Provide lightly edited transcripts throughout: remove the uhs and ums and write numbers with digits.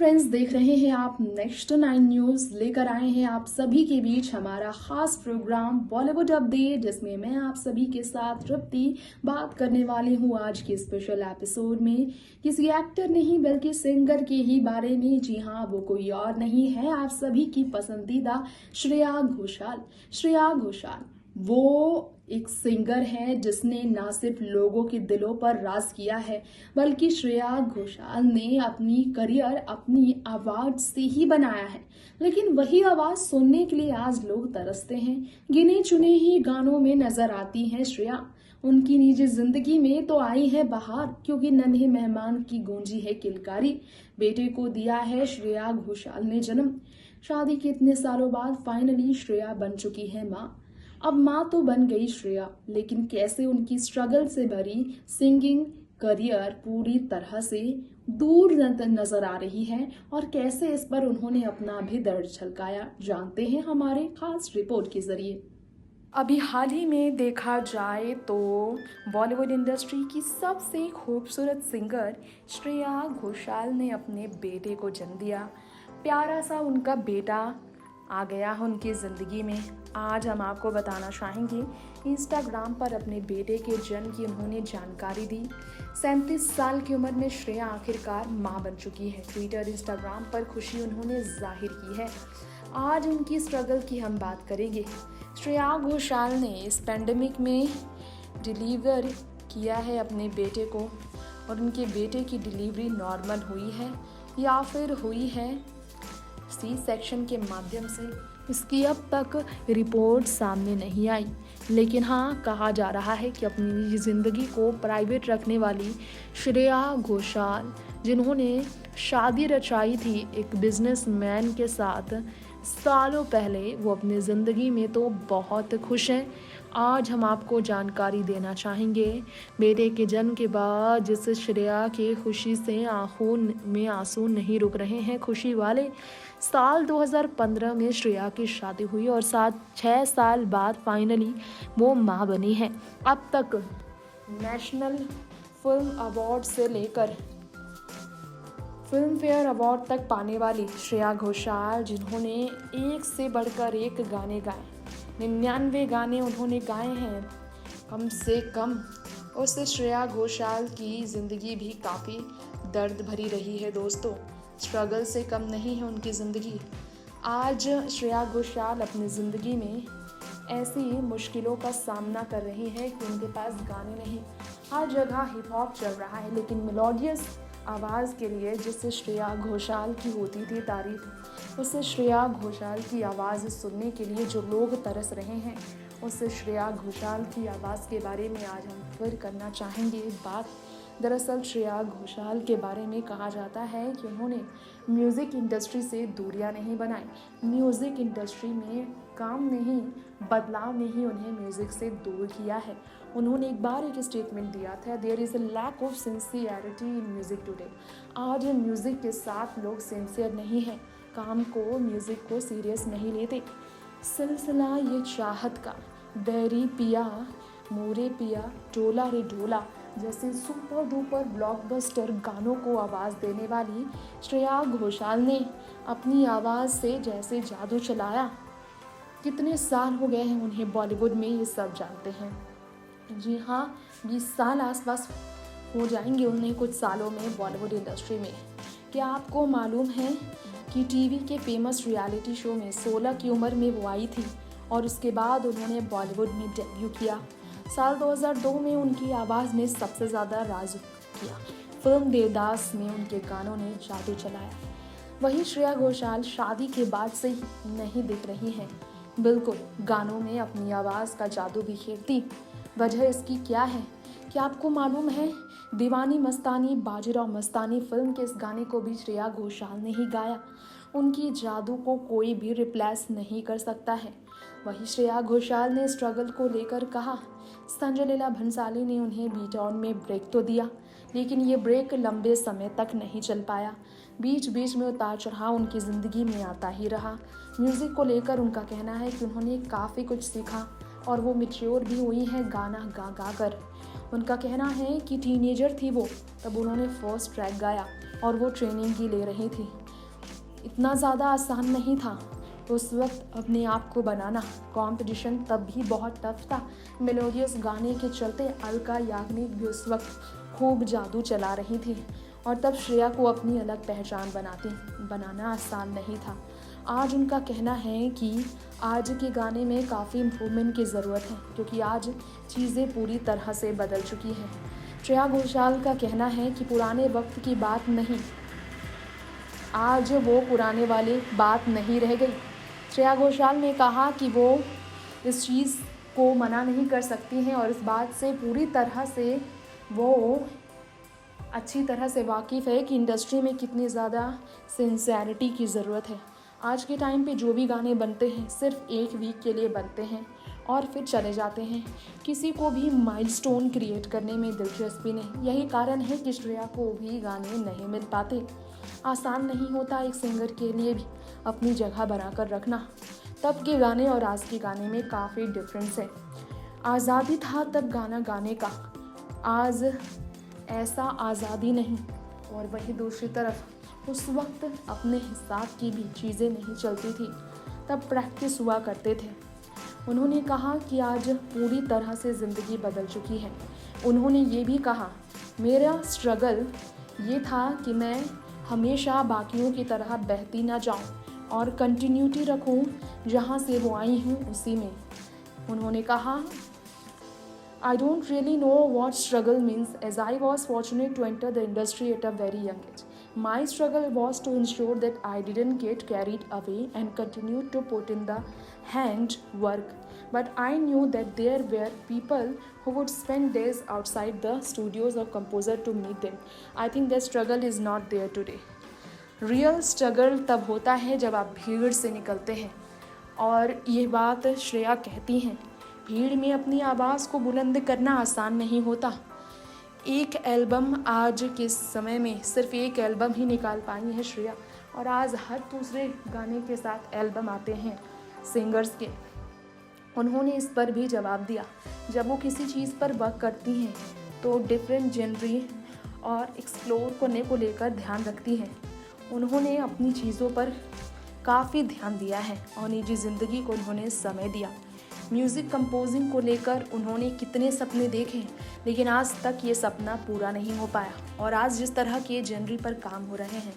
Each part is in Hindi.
फ्रेंड्स, देख रहे हैं आप नेक्स्ट 9 न्यूज। लेकर आए हैं आप सभी के बीच हमारा खास प्रोग्राम बॉलीवुड अपडेट, जिसमें मैं आप सभी के साथ तृप्ति बात करने वाली हूं। आज के स्पेशल एपिसोड में किसी एक्टर नहीं बल्कि सिंगर के ही बारे में। जी हाँ, वो कोई और नहीं है, आप सभी की पसंदीदा श्रेया घोषाल। श्रेया घोषाल वो एक सिंगर है जिसने ना सिर्फ लोगों के दिलों पर राज किया है, बल्कि श्रेया घोषाल ने अपनी करियर अपनी आवाज से ही बनाया है। लेकिन वही आवाज सुनने के लिए आज लोग तरसते हैं। गिने चुने ही गानों में नजर आती हैं श्रेया। उनकी निजी जिंदगी में तो आई है बहार, क्योंकि नन्हे मेहमान की गूंजी है किलकारी। बेटे को दिया है श्रेया घोषाल ने जन्म। शादी के इतने सालों बाद फाइनली श्रेया बन चुकी है माँ। अब माँ तो बन गई श्रेया, लेकिन कैसे उनकी स्ट्रगल से भरी सिंगिंग करियर पूरी तरह से दूर नजर आ रही है, और कैसे इस पर उन्होंने अपना भी दर्द छलकाया, जानते हैं हमारे खास रिपोर्ट के जरिए। अभी हाल ही में देखा जाए तो बॉलीवुड इंडस्ट्री की सबसे खूबसूरत सिंगर श्रेया घोषाल ने अपने बेटे को जन्म दिया। प्यारा सा उनका बेटा आ गया उनकी ज़िंदगी में। आज हम आपको बताना चाहेंगे इंस्टाग्राम पर अपने बेटे के जन्म की उन्होंने जानकारी दी। 37 साल की उम्र में श्रेया आखिरकार मां बन चुकी है। ट्विटर इंस्टाग्राम पर खुशी उन्होंने जाहिर की है। आज उनकी स्ट्रगल की हम बात करेंगे। श्रेया घोषाल ने इस पेंडेमिक में डिलीवर किया है अपने बेटे को, और उनके बेटे की डिलीवरी नॉर्मल हुई है या फिर हुई है सी सेक्शन के माध्यम से, इसकी अब तक रिपोर्ट सामने नहीं आई। लेकिन हाँ, कहा जा रहा है कि अपनी निजी ज़िंदगी को प्राइवेट रखने वाली श्रेया घोषाल, जिन्होंने शादी रचाई थी एक बिजनेसमैन के साथ सालों पहले, वो अपनी ज़िंदगी में तो बहुत खुश हैं। आज हम आपको जानकारी देना चाहेंगे बेटे के जन्म के बाद जिस श्रेया की खुशी से आंखों में आंसू नहीं रुक रहे हैं। खुशी वाले साल 2015 में श्रेया की शादी हुई और 6 साल बाद फाइनली वो मां बनी है। अब तक नेशनल फिल्म अवार्ड से लेकर फिल्म फेयर अवार्ड तक पाने वाली श्रेया घोषाल, जिन्होंने एक से बढ़कर एक गाने गाए, 99 गाने उन्होंने गाए हैं कम से कम। उससे श्रेया घोषाल की ज़िंदगी भी काफ़ी दर्द भरी रही है दोस्तों। स्ट्रगल से कम नहीं है उनकी ज़िंदगी। आज श्रेया घोषाल अपनी ज़िंदगी में ऐसी मुश्किलों का सामना कर रही है कि उनके पास गाने नहीं। हर जगह हिप हॉप चल रहा है, लेकिन मेलोडियस आवाज़ के लिए जिससे श्रेया घोषाल की होती थी तारीफ, उससे श्रेया घोषाल की आवाज़ सुनने के लिए जो लोग तरस रहे हैं, उससे श्रेया घोषाल की आवाज़ के बारे में आज हम फिर करना चाहेंगे बात। दरअसल श्रेया घोषाल के बारे में कहा जाता है कि उन्होंने म्यूज़िक इंडस्ट्री से दूरियां नहीं बनाई। म्यूज़िक इंडस्ट्री में काम नहीं, बदलाव ने ही उन्हें म्यूज़िक से दूर किया है। उन्होंने एक बार एक स्टेटमेंट दिया था, there is a lack of sincerity in music today. आज म्यूज़िक के साथ लोग सिंसियर नहीं हैं, काम को, म्यूज़िक को सीरियस नहीं लेते। सिलसिला ये चाहत का, बैरी पिया मोरे पिया, डोला रे डोला जैसे सुपर डुपर ब्लॉकबस्टर गानों को आवाज़ देने वाली श्रेया घोषाल ने अपनी आवाज़ से जैसे जादू चलाया। कितने साल हो गए हैं उन्हें बॉलीवुड में, ये सब जानते हैं। जी हाँ, 20 साल आसपास हो जाएंगे उन्हें कुछ सालों में बॉलीवुड इंडस्ट्री में। क्या आपको मालूम है कि टीवी के फेमस रियलिटी शो में 16 की उम्र में वो आई थी, और उसके बाद उन्होंने बॉलीवुड में डेब्यू किया। साल 2002 में उनकी आवाज़ ने सबसे ज़्यादा राज किया। फिल्म देवदास में उनके गानों ने जादू चलाया। वही श्रेया घोषाल शादी के बाद से ही नहीं दिख रही हैं। बिल्कुल, गानों में अपनी आवाज़ का जादू बिखेरती। वजह इसकी क्या है? क्या आपको मालूम है? दीवानी मस्तानी बाजीराव मस्तानी फिल्म के इस गाने को भी श्रेया घोषाल ने ही गाया। उनकी जादू को कोई भी रिप्लेस नहीं कर सकता है। वही श्रेया घोषाल ने स्ट्रगल को लेकर कहा, संजय लीला भंसाली ने उन्हें बीट ऑन में ब्रेक तो दिया, लेकिन ये ब्रेक लंबे समय तक नहीं चल पाया। बीच बीच में उतार चढ़ाव उनकी ज़िंदगी में आता ही रहा। म्यूज़िक को लेकर उनका कहना है कि उन्होंने काफ़ी कुछ सीखा, और वो मैच्योर भी हुई हैं गाना गा गा कर। उनका कहना है कि टीनेजर थी वो, तब उन्होंने फर्स्ट ट्रैक गाया। और वो ट्रेनिंग ही ले रही थी। इतना ज़्यादा आसान नहीं था उस वक्त अपने आप को बनाना। कंपटीशन तब भी बहुत टफ था। मेलोडियस गाने के चलते अलका याग्निक भी उस वक्त खूब जादू चला रही थी और तब श्रेया को अपनी अलग पहचान बनाना आसान नहीं था। आज उनका कहना है कि आज के गाने में काफ़ी इम्प्रूवमेंट की ज़रूरत है, क्योंकि आज चीज़ें पूरी तरह से बदल चुकी हैं। श्रेया घोषाल का कहना है कि पुराने वक्त की बात नहीं, आज वो पुराने वाली बात नहीं रह गई। श्रेया घोषाल ने कहा कि वो इस चीज़ को मना नहीं कर सकती हैं और इस बात से पूरी तरह से वो अच्छी तरह से वाकिफ़ है कि इंडस्ट्री में कितनी ज़्यादा सिंसेरिटी की ज़रूरत है। आज के टाइम पे जो भी गाने बनते हैं सिर्फ एक वीक के लिए बनते हैं और फिर चले जाते हैं। किसी को भी माइलस्टोन क्रिएट करने में दिलचस्पी नहीं। यही कारण है कि श्रेया को भी गाने नहीं मिल पाते। आसान नहीं होता एक सिंगर के लिए भी अपनी जगह बनाकर रखना। तब के गाने और आज के गाने में काफ़ी डिफरेंस है। आज़ादी था तब गाना गाने का, आज ऐसा आज़ादी नहीं। और वही दूसरी तरफ उस वक्त अपने हिसाब की भी चीज़ें नहीं चलती थी, तब प्रैक्टिस हुआ करते थे। उन्होंने कहा कि आज पूरी तरह से ज़िंदगी बदल चुकी है। उन्होंने ये भी कहा, मेरा स्ट्रगल ये था कि मैं हमेशा बाकियों की तरह बहती ना जाऊं और कंटिन्यूटी रखूं, जहां से वो आई हूं उसी में। उन्होंने कहा, I don't really know what struggle means, as I was fortunate to enter the industry at a very young age. My struggle was to ensure that I didn't get carried away and continued to put in the hand work. But I knew that there were people who would spend days outside the studios of composer to meet them. I think that struggle is not there today. Real struggle तब होता है जब आप भीड़ से निकलते हैं, और ये बात श्रेया कहती हैं। भीड़ में अपनी आवाज़ को बुलंद करना आसान नहीं होता। एक एल्बम आज के समय में सिर्फ एक एल्बम ही निकाल पाई है श्रेया, और आज हर दूसरे गाने के साथ एल्बम आते हैं सिंगर्स के। उन्होंने इस पर भी जवाब दिया, जब वो किसी चीज़ पर वर्क करती हैं तो डिफरेंट जेनरी और एक्सप्लोर करने को लेकर ध्यान रखती हैं। उन्होंने अपनी चीज़ों पर काफ़ी ध्यान दिया है और निजी ज़िंदगी को उन्होंने समय दिया। म्यूज़िक कंपोजिंग को लेकर उन्होंने कितने सपने देखे, लेकिन आज तक ये सपना पूरा नहीं हो पाया। और आज जिस तरह के जेनरी पर काम हो रहे हैं,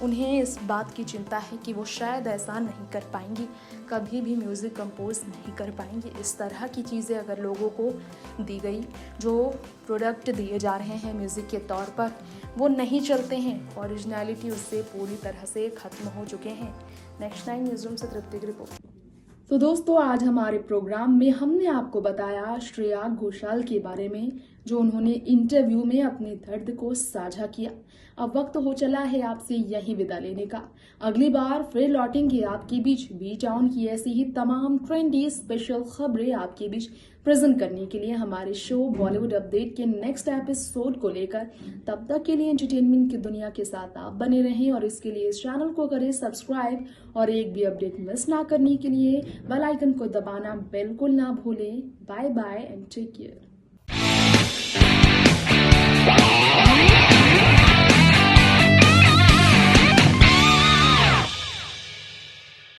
उन्हें इस बात की चिंता है कि वो शायद ऐसा नहीं कर पाएंगी, कभी भी म्यूज़िक कंपोज नहीं कर पाएंगी। इस तरह की चीज़ें अगर लोगों को दी गई, जो प्रोडक्ट दिए जा रहे हैं म्यूज़िक के तौर पर, वो नहीं चलते हैं, ओरिजिनलिटी उससे पूरी तरह से ख़त्म हो चुके हैं। नेक्स्ट 9 न्यूज़ रूम से तृप्ति की रिपोर्ट। तो दोस्तों, आज हमारे प्रोग्राम में हमने आपको बताया श्रेया घोषाल के बारे में, जो उन्होंने इंटरव्यू में अपने दर्द को साझा किया। अब वक्त हो चला है आपसे यही विदा लेने का। अगली बार फिर लौटेंगे आपके बीच बी टाउन की ऐसी ही तमाम ट्रेंडी स्पेशल खबरें आपके बीच प्रेजेंट करने के लिए हमारे शो बॉलीवुड अपडेट के नेक्स्ट एपिसोड को लेकर। तब तक के लिए एंटरटेनमेंट की दुनिया के साथ आप बने रहें, और इसके लिए इस चैनल को करें सब्सक्राइब, और एक भी अपडेट मिस ना करने के लिए बेल आइकन को दबाना बिल्कुल ना भूलें। Bye bye and take care.